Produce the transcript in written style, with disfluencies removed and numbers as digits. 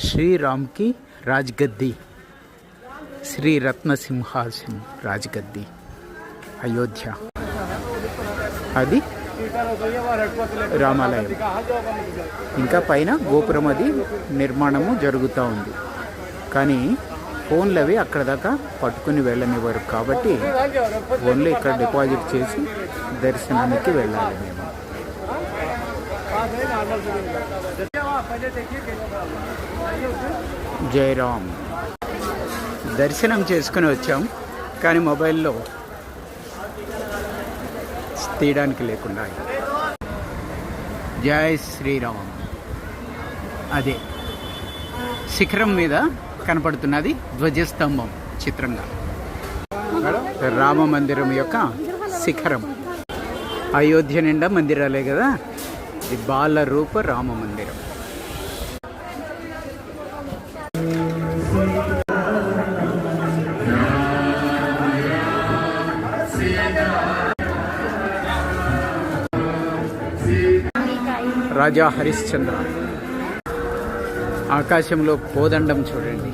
శ్రీరామ్ కి రాజ్గద్ది, శ్రీ రత్నసింహాసన్ రాజ్గద్ది, అయోధ్య. అది రామాలయం. ఇంకా పైన గోపురం అది నిర్మాణము జరుగుతూ ఉంది. కానీ ఫోన్లు అవి అక్కడ దాకా పట్టుకుని వెళ్ళనివ్వరు కాబట్టి ఓన్లీ ఇక్కడ డిపాజిట్ చేసి దర్శనానికి వెళ్ళాలి మేము. జయరామ్ దర్శనం చేసుకుని వచ్చాం, కానీ మొబైల్లో తీయడానికి లేకుండా. జై శ్రీరామ్. అదే శిఖరం మీద కనపడుతున్నది ధ్వజస్తంభం చిత్రంగా. రామ మందిరం యొక్క శిఖరం. అయోధ్య నిండా మందిరాలే కదా, ఇది బాలరూప రామ మందిరం. రాజా హరిశ్చంద్ర. ఆకాశంలో కోదండం చూడండి.